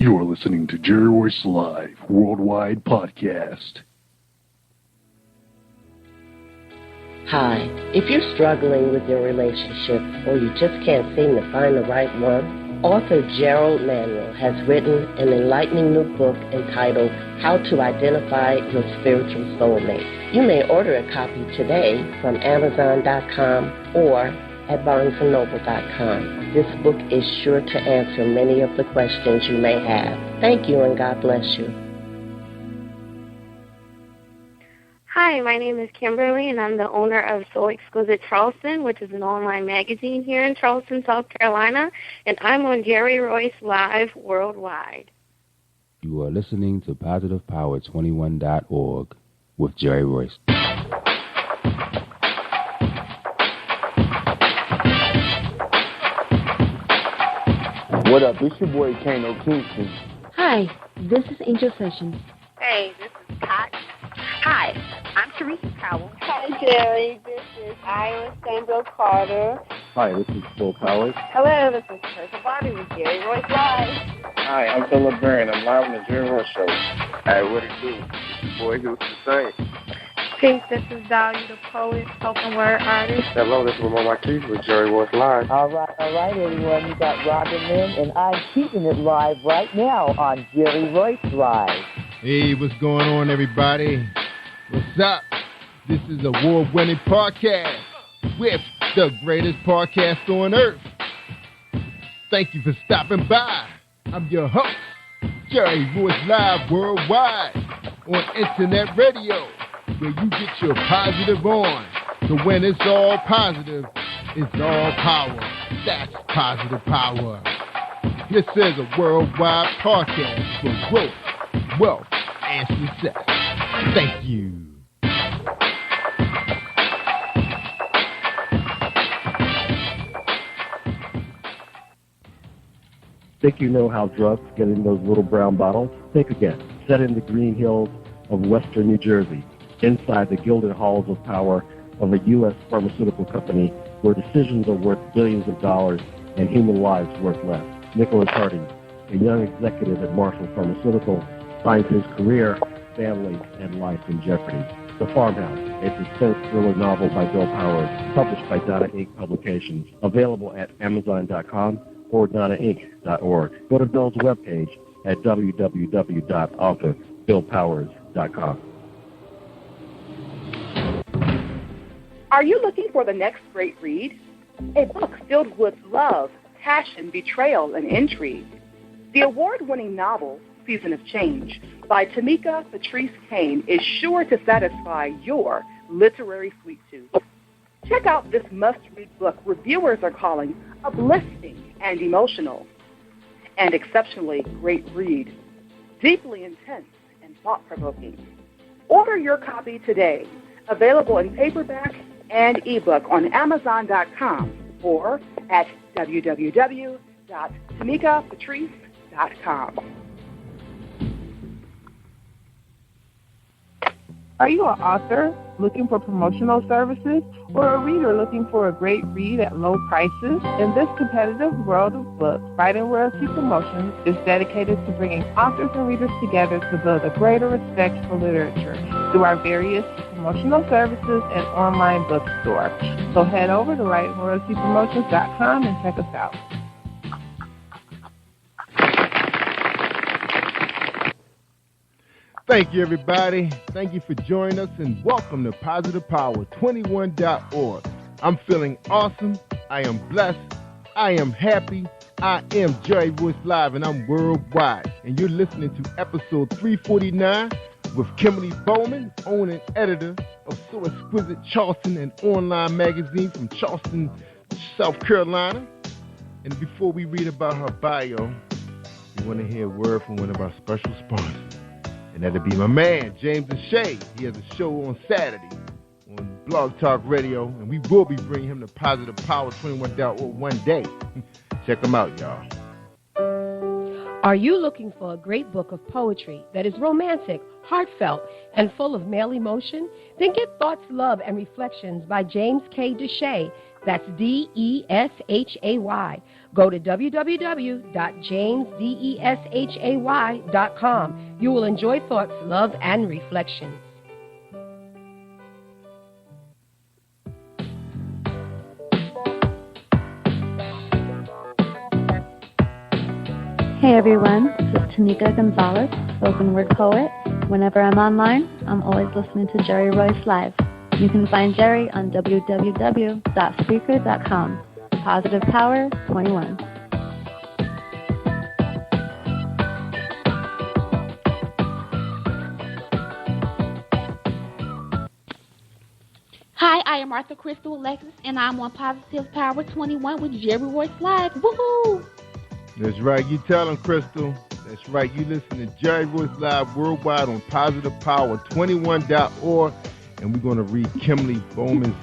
You are listening to Jerry Royce Live Worldwide Podcast. Hi, if you're struggling with your relationship or you just can't seem to find the right one, author Gerald Manuel has written an enlightening new book entitled How to Identify Your Spiritual Soulmate. You may order a copy today from Amazon.com or at BarnesandNoble.com. This book is sure to answer many of the questions you may have. Thank you and God bless you. Hi, my name is Kimberly, and I'm the owner of So Exquisite Charleston, which is an online magazine here in Charleston, South Carolina, and I'm on Jerry Royce Live Worldwide. You are listening to PositivePower21.org with Jerry Royce. What up? It's your boy Kano Kingston. Hi, this is Angel Sessions. Hey, this is Cotton. Hi, I'm Teresa Powell. Hi, Jerry. This is Ira Sandro Carter. Hi, this is Phil Powers. Hello, this is Teresa Bobby with Jerry Royce Live. Hi, I'm Philip Barron. I'm live on the Jerry Royce Show. Hey, what it do? It's your boy Houston Saint. Peace, this is Dahlia the Poet, spoken word artist. Hello, this is Lamar Marquis with Jerry Royce Live. All right, everyone. You got Robin Lynn, and I'm keeping it live right now on Jerry Royce Live. Hey, what's going on, everybody? What's up? This is a award-winning podcast with the greatest podcast on earth. Thank you for stopping by. I'm your host, Jerry Royce Live Worldwide on Internet Radio, where you get your positive on. So when it's all positive, it's all power. That's positive power. This is a worldwide podcast for growth, wealth, and success. Thank you. Think you know how drugs get in those little brown bottles? Think again. Set in the green hills of western New Jersey, inside the gilded halls of power of a U.S. pharmaceutical company where decisions are worth billions of dollars and human lives worth less. Nicholas Harding, a young executive at Marshall Pharmaceutical, finds his career, family, and life in jeopardy. The Farmhouse, a suspense thriller novel by Bill Powers, published by Donna Inc. Publications, available at Amazon.com or DonnaInc.org. Go to Bill's webpage at www.authorBillPowers.com. Are you looking for the next great read? A book filled with love, passion, betrayal, and intrigue. The award-winning novel, Season of Change, by Tamika Patrice Kane, is sure to satisfy your literary sweet tooth. Check out this must-read book reviewers are calling uplifting and emotional, and exceptionally great read, deeply intense and thought-provoking. Order your copy today, available in paperback and ebook on Amazon.com or at www.tamikapatrice.com. Are you an author looking for promotional services or a reader looking for a great read at low prices? In this competitive world of books, Writing Royalty Promotions is dedicated to bringing authors and readers together to build a greater respect for literature through our various promotional services and online bookstore. So head over to WritingRoyaltyPromotions.com and check us out. Thank you, everybody. Thank you for joining us, and welcome to PositivePower21.org. I'm feeling awesome. I am blessed. I am happy. I am Jerry Royce Live, and I'm worldwide. And you're listening to episode 349 with Kimberly Bowman, owner and editor of So Exquisite Charleston, an online magazine from Charleston, South Carolina. And before we read about her bio, we want to hear a word from one of our special sponsors. And that'll be my man, James and Shay. He has a show on Saturday on Blog Talk Radio, and we will be bringing him to Positive Power 21.org one day. Check him out, y'all. Are you looking for a great book of poetry that is romantic, heartfelt, and full of male emotion? Then get Thoughts, Love, and Reflections by James K. Deshay. That's Deshay. Go to www.jamesdeshay.com. You will enjoy Thoughts, Love, and Reflections. Hey everyone, this is Tanika Gonzalez, spoken word poet. Whenever I'm online, I'm always listening to Jerry Royce Live. You can find Jerry on www.speaker.com. Positive Power 21. Hi, I am Arthur Crystal Alexis, and I'm on Positive Power 21 with Jerry Royce Live. Woohoo! That's right. You tell them, Crystal. That's right. You listen to Jerry Royce Live worldwide on positivepower21.org, and we're going to read Kimberly Bowman's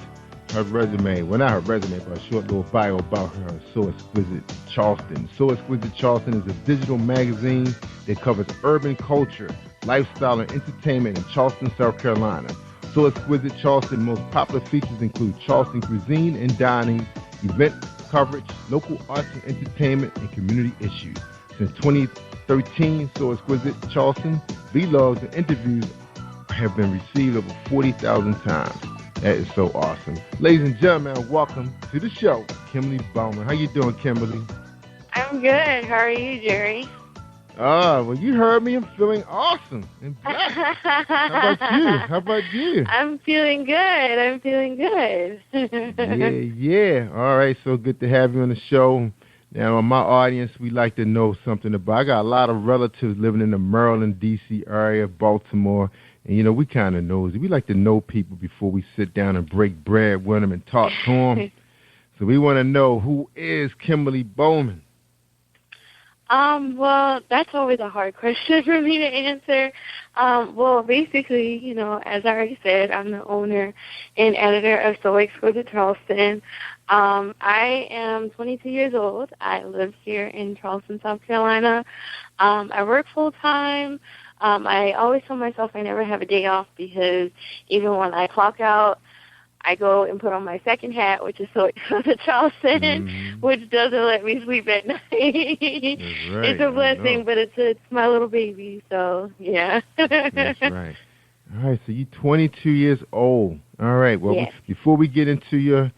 her resume. Well, not her resume, but a short little bio about her. So Exquisite Charleston. So Exquisite Charleston is a digital magazine that covers urban culture, lifestyle, and entertainment in Charleston, South Carolina. So Exquisite Charleston most popular features include Charleston cuisine and dining, event coverage, local arts and entertainment, and community issues. Since 2013, So Exquisite Charleston vlogs and interviews have been received over 40,000 times. That is so awesome. Ladies and gentlemen, welcome to the show, Kimberly Bowman. How you doing, Kimberly? I'm good. How are you, Jerry? Well, you heard me. I'm feeling awesome. How about you? I'm feeling good. Yeah. All right, so good to have you on the show. Now, my audience, we like to know something about. I got a lot of relatives living in the Maryland, D.C. area, Baltimore, and, we kind of nosy. We like to know people before we sit down and break bread with them and talk to them. So we want to know, who is Kimberly Bowman? Well, that's always a hard question for me to answer. Well, basically, as I already said, I'm the owner and editor of So Exquisite Charleston. I am 22 years old. I live here in Charleston, South Carolina. I work full-time. I always tell myself I never have a day off because even when I clock out, I go and put on my second hat, which is So Exquisite Charleston, which doesn't let me sleep at night. Right, it's a blessing, but it's my little baby, so yeah. That's right. All right, so you're 22 years old. All right, well, yes. Before we get into your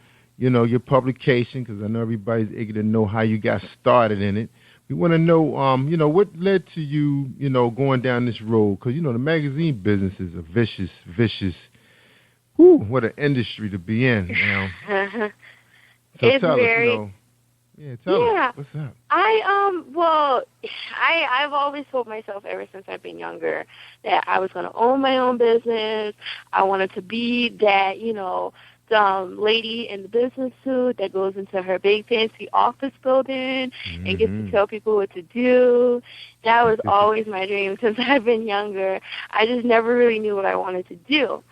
publication, because I know everybody's eager to know how you got started in it, we want to know, what led to you, going down this road, because, the magazine business is a vicious. Whew, what an industry to be in now. So it's tell very, us, tell us, what's up? I've always told myself ever since I've been younger that I was going to own my own business. I wanted to be that, lady in the business suit that goes into her big fancy office building and gets to tell people what to do. That was always my dream since I've been younger. I just never really knew what I wanted to do.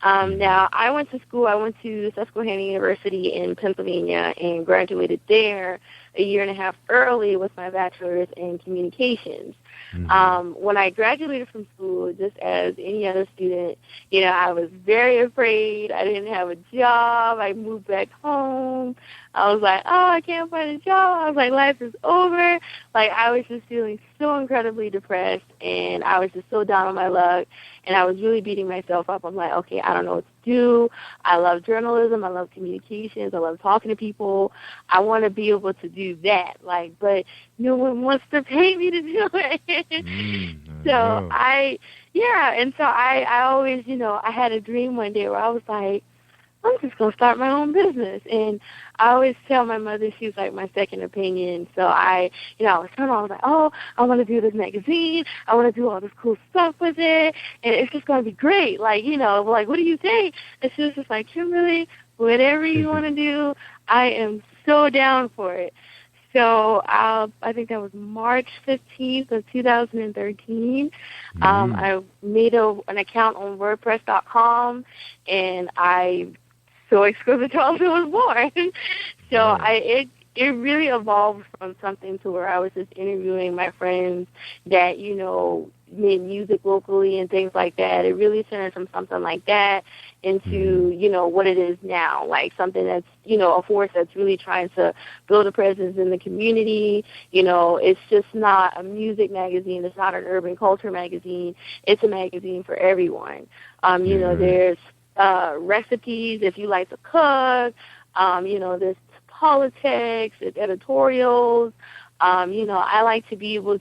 Now, I went to school. I went to Susquehanna University in Pennsylvania and graduated there a year and a half early with my bachelor's in communications. When I graduated from school, just as any other student, I was very afraid. I didn't have a job. I moved back home. I was like, I can't find a job. I was like, life is over. I was just feeling so incredibly depressed, and I was just so down on my luck, and I was really beating myself up. I'm like, okay, I don't know what to do. I love journalism. I love communications. I love talking to people. I want to be able to do that. But no one wants to pay me to do it. I always, I had a dream one day where I was like, I'm just going to start my own business. And I always tell my mother she's like my second opinion. So I was telling her, I was like, I want to do this magazine. I want to do all this cool stuff with it. And it's just going to be great. what do you think? And she was just like, Kimberly, whatever you want to do, I am so down for it. So I think that was March 15th of 2013. I made an account on WordPress.com, and So Exquisite Charleston was born. So it really evolved from something to where I was just interviewing my friends that, you know, made music locally and things like that. It really turned from something like that into, you know, what it is now, like something that's, you know, a force that's really trying to build a presence in the community. You know, it's just not a music magazine. It's not an urban culture magazine. It's a magazine for everyone. You know, there's recipes if you like to cook. You know, there's politics, there's editorials. You know, I want to be able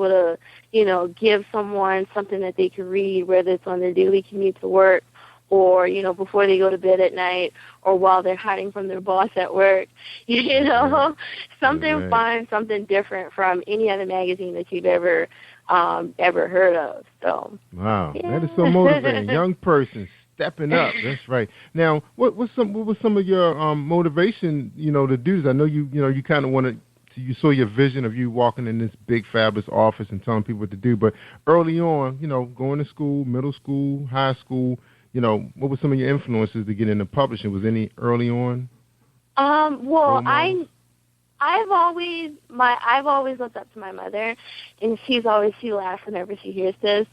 to, you know, give someone something that they can read, whether it's on their daily commute to work or, you know, before they go to bed at night or while they're hiding from their boss at work. You know, something fun, something different from any other magazine that you've ever heard of. So wow, that is so motivating. Young person stepping up. That's right. Now, what was some of your motivation, you know, to do this? I know you kind of wanted. You saw your vision of you walking in this big, fabulous office and telling people what to do. But early on, you know, going to school, middle school, high school, you know, what were some of your influences to get into publishing? Was any early on? Well, I've always looked up to my mother, and she laughs whenever she hears this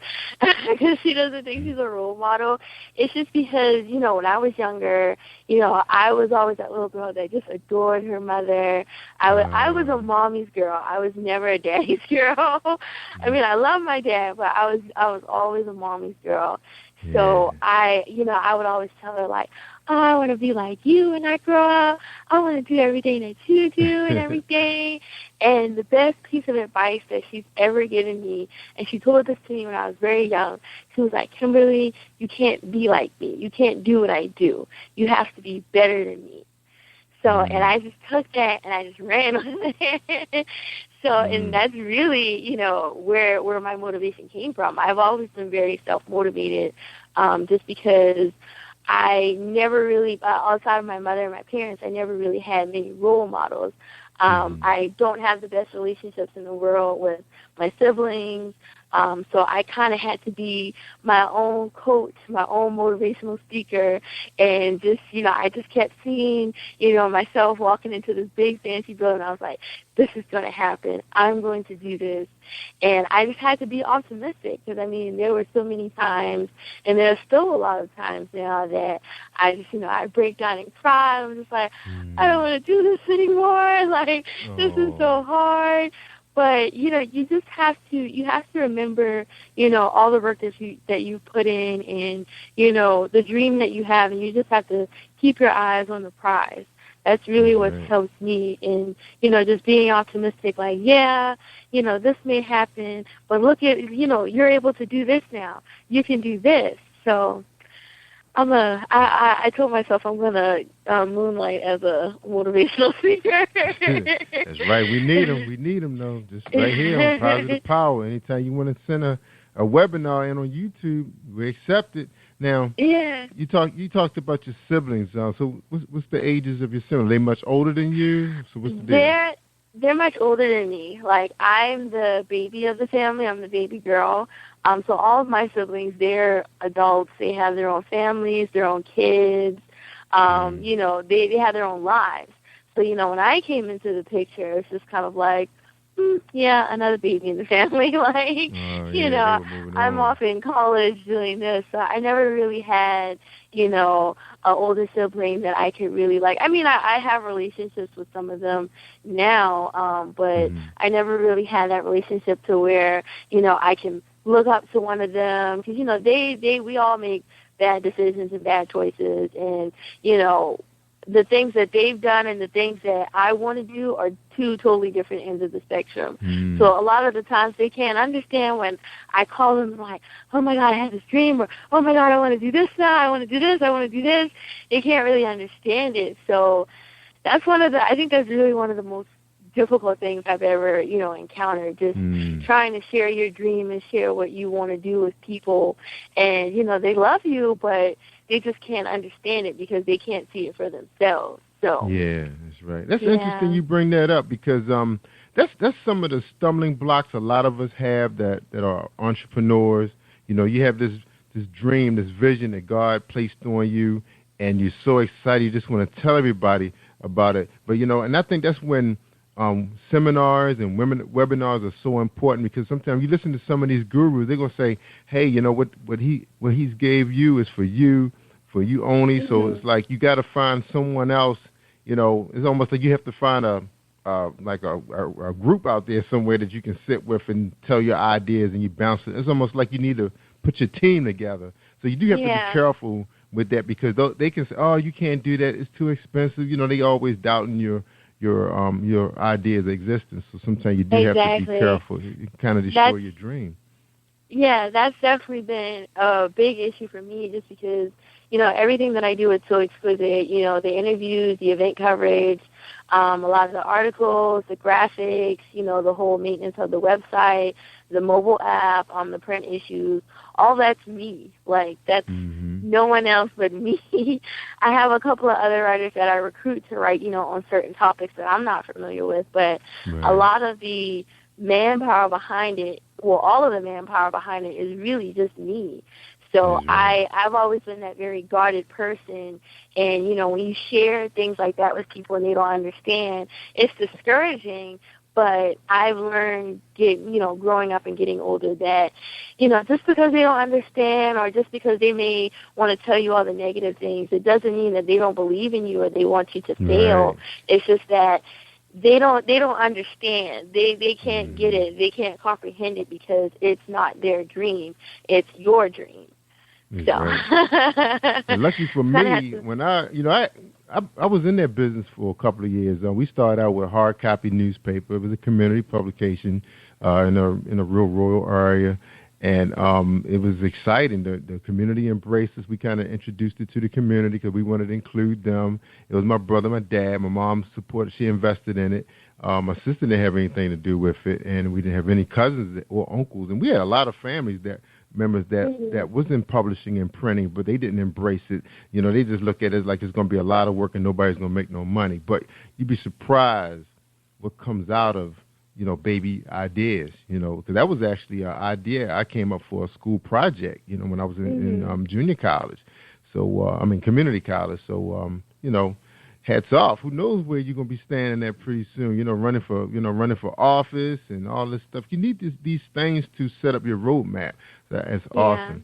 because she doesn't think she's a role model. It's just because, you know, when I was younger, you know, I was always that little girl that just adored her mother. I was a mommy's girl. I was never a daddy's girl. I mean, I love my dad, but I was always a mommy's girl. So I would always tell her, like, oh, I want to be like you when I grow up. I want to do everything that you do and everything. And the best piece of advice that she's ever given me, and she told this to me when I was very young, she was like, Kimberly, you can't be like me. You can't do what I do. You have to be better than me. So, and I just took that and I just ran with it. So, and that's really, you know, where my motivation came from. I've always been very self-motivated, just because I never really, outside of my mother and my parents, I never really had many role models. I don't have the best relationships in the world with my siblings. So I kind of had to be my own coach, my own motivational speaker, and just, you know, I just kept seeing, you know, myself walking into this big fancy building. I was like, this is going to happen. I'm going to do this. And I just had to be optimistic because, I mean, there were so many times, and there's still a lot of times now that I just, you know, I break down and cry. I'm just like, I don't want to do this anymore. Like, this is so hard. But, you know, you have to remember, you know, all the work that you put in and, you know, the dream that you have, and you just have to keep your eyes on the prize. That's really what helps me in, you know, just being optimistic, like, yeah, you know, this may happen, but look at, you know, you're able to do this now. You can do this. So I told myself I'm going to moonlight as a motivational speaker. That's right. We need them. We need them, though. Just right here on Positive Power. Anytime you want to send a webinar in on YouTube, we accept it. Now, you talked about your siblings. So what's the ages of your siblings? Are they much older than you? So what's the deal? They're much older than me. Like, I'm the baby of the family. I'm the baby girl. So all of my siblings, they're adults. They have their own families, their own kids. You know, they have their own lives. So, you know, when I came into the picture, it's just kind of like, yeah, another baby in the family. Like, you know, I'm off in college doing this. So I never really had, you know, an older sibling that I could really like. I mean, I have relationships with some of them now, but I never really had that relationship to where, you know, I can look up to one of them. Because, you know, we all make bad decisions and bad choices. And, you know, the things that they've done and the things that I want to do are two totally different ends of the spectrum. So a lot of the times they can't understand when I call them and like, oh, my God, I had this dream, or, oh, my God, I want to do this now, I want to do this, I want to do this. They can't really understand it. So that's I think that's really one of the most difficult things I've ever, you know, encountered, just trying to share your dream and share what you want to do with people. And, you know, they love you, but they just can't understand it because they can't see it for themselves. So yeah, that's right. That's interesting you bring that up because that's some of the stumbling blocks a lot of us have that are entrepreneurs. You know, you have this dream, this vision that God placed on you, and you're so excited you just want to tell everybody about it. But, and I think that's when seminars and webinars are so important, because sometimes you listen to some of these gurus, they're going to say, hey, what he's gave you is for you only. Mm-hmm. So it's like you got to find someone else. It's almost like you have to find a group out there somewhere that you can sit with and tell your ideas and you bounce it. It's almost like you need to put your team together. So you do have to be careful with that, because they can say, oh, you can't do that, it's too expensive. They always doubting your idea's existence. So sometimes you do have to be careful. You can kind of destroy your dream. Yeah, that's definitely been a big issue for me, just because, everything that I do is so exquisite. The interviews, the event coverage, a lot of the articles, the graphics, the whole maintenance of the website, the mobile app, the print issues, all that's me. Like, that's no one else but me. I have a couple of other writers that I recruit to write, on certain topics that I'm not familiar with, but a lot of the manpower behind it, well, all of the manpower behind it is really just me. So I've always been that very guarded person, and, when you share things like that with people and they don't understand, it's discouraging. But I've learned, growing up and getting older, that, just because they don't understand or just because they may want to tell you all the negative things, it doesn't mean that they don't believe in you or they want you to fail. Right. It's just that they don't understand. They can't get it. They can't comprehend it, because it's not their dream. It's your dream. So. Right. And lucky for me, when I was in that business for a couple of years. We started out with a hard copy newspaper. It was a community publication in a real rural area, and it was exciting. The community embraced us. We kind of introduced it to the community because we wanted to include them. It was my brother, my dad, my mom supported. She invested in it. My sister didn't have anything to do with it, and we didn't have any cousins or uncles. And we had a lot of members that was in publishing and printing, but they didn't embrace it. They just look at it like it's going to be a lot of work and nobody's going to make no money. But you'd be surprised what comes out of, baby ideas, because that was actually an idea I came up for a school project, when I was in junior college. So, community college. So, hats off. Who knows where you're going to be standing at pretty soon, running for office and all this stuff. You need these things to set up your roadmap. That's awesome.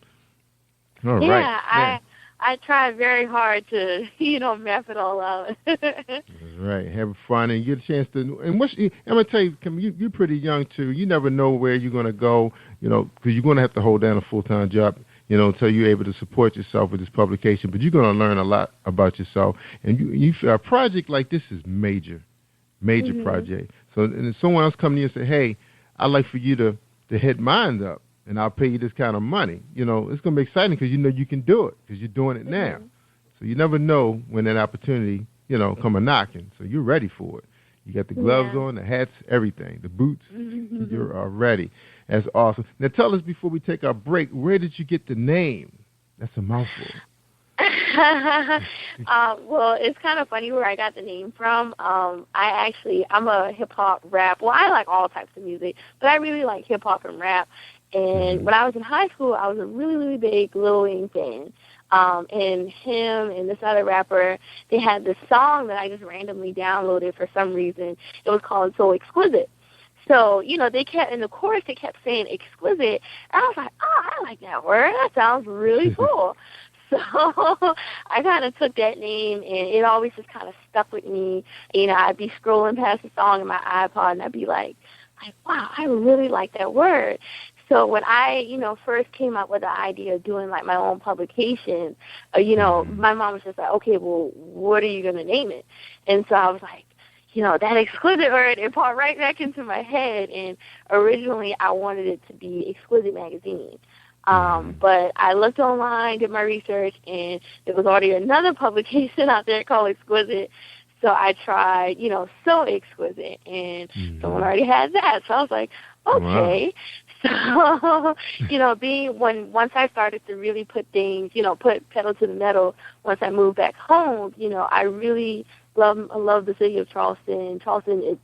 All right. Yeah, I tried very hard to, map it all out. That's right. Have fun and get a chance to. And I'm going to tell you, you're pretty young, too. You never know where you're going to go, because you're going to have to hold down a full-time job, until you're able to support yourself with this publication. But you're going to learn a lot about yourself. And a project like this is major project. So and if someone else comes to you and say, hey, I'd like for you to hit mine up, and I'll pay you this kind of money. It's going to be exciting because you can do it because you're doing it now. So you never know when that opportunity, come a-knocking. So you're ready for it. You got the gloves on, the hats, everything, the boots. You're ready. That's awesome. Now tell us before we take our break, where did you get the name? That's a mouthful. Well, it's kind of funny where I got the name from. I'm a hip-hop rap. Well, I like all types of music, but I really like hip-hop and rap. And when I was in high school, I was a really, really big Lil Wayne fan. And him and this other rapper, they had this song that I just randomly downloaded for some reason. It was called So Exquisite. So, they kept, in the chorus, they kept saying exquisite. And I was like, oh, I like that word. That sounds really cool. So I kind of took that name, and it always just kind of stuck with me. I'd be scrolling past a song in my iPod, and I'd be like, wow, I really like that word. So when I, first came up with the idea of doing, my own publication, my mom was just like, okay, well, what are you going to name it? And so I was like, that exquisite word, it popped right back into my head. And originally I wanted it to be Exquisite Magazine. But I looked online, did my research, and there was already another publication out there called Exquisite. So I tried, So Exquisite, and someone already had that. So I was like, okay. Wow. So, once I started to really put things, put pedal to the metal, once I moved back home, I really love the city of Charleston. Charleston,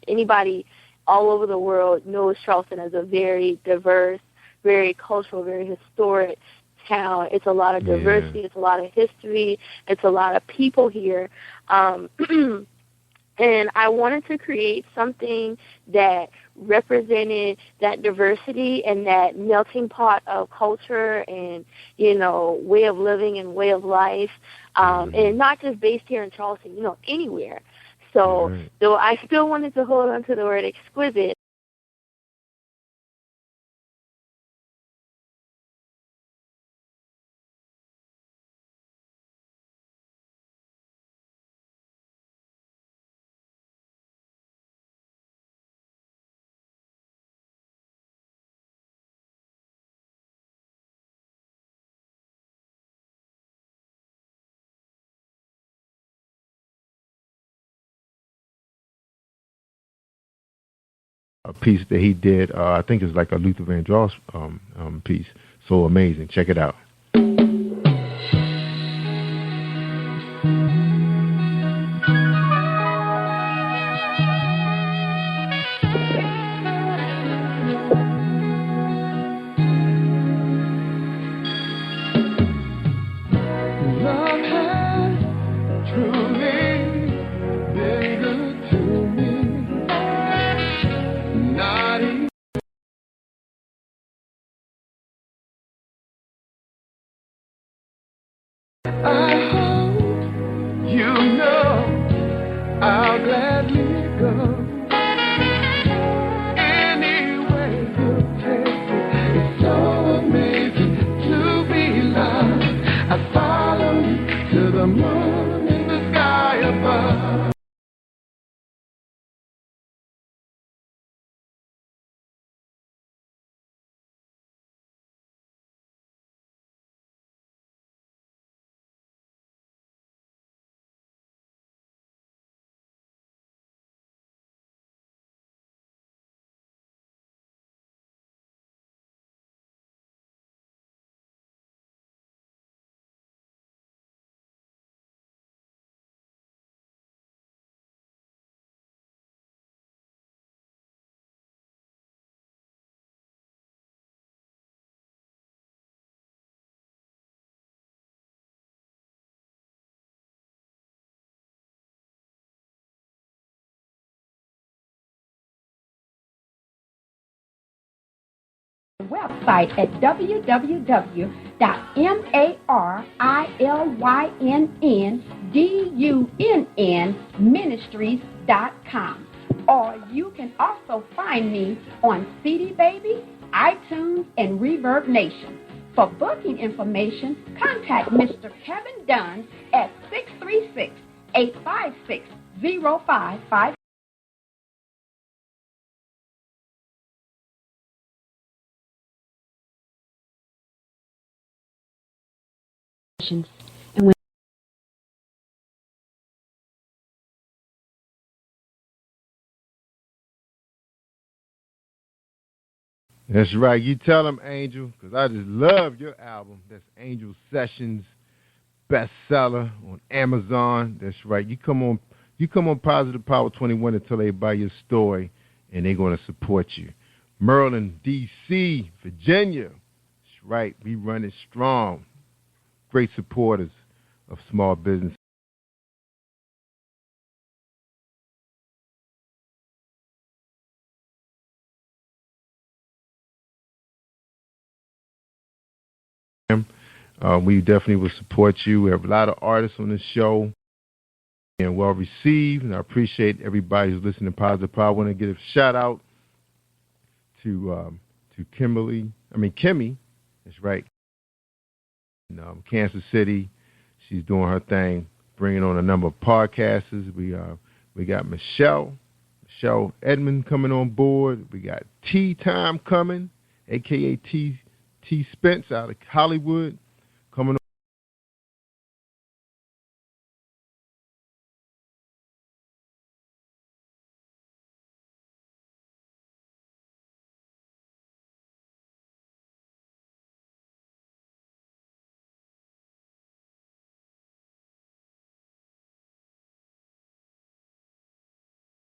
anybody all over the world knows Charleston as a very diverse, very cultural, very historic town. It's a lot of diversity. It's a lot of history. It's a lot of people here. And I wanted to create something that represented that diversity and that melting pot of culture and, way of living and way of life, and not just based here in Charleston, anywhere. So though I still wanted to hold on to the word exquisite, a piece that he did. I think it's like a Luther Vandross piece. So amazing. Check it out. I'll gladly go anywhere you take me. It's so amazing to be loved. I follow you to the moon and the sky above. Website at www.marylynndunn-ministries.com. Or you can also find me on CD Baby, iTunes, and Reverb Nation. For booking information, contact Mr. Kevin Dunn at 636-856-0555. And when That's right. You tell them, Angel, because I just love your album. That's Angel Sessions, bestseller on Amazon. That's right. You come on Positive Power 21 and tell everybody your story, and they're going to support you. Maryland, D.C., Virginia. That's right. We run it strong. Great supporters of small business. We definitely will support you. We have a lot of artists on this show and well received, and I appreciate everybody who's listening to Positive Power. I want to give a shout out to Kimmy. That's right. In Kansas City, she's doing her thing, bringing on a number of podcasters. We got Michelle Edmond coming on board. We got Tea Time coming, a.k.a. T Spence out of Hollywood.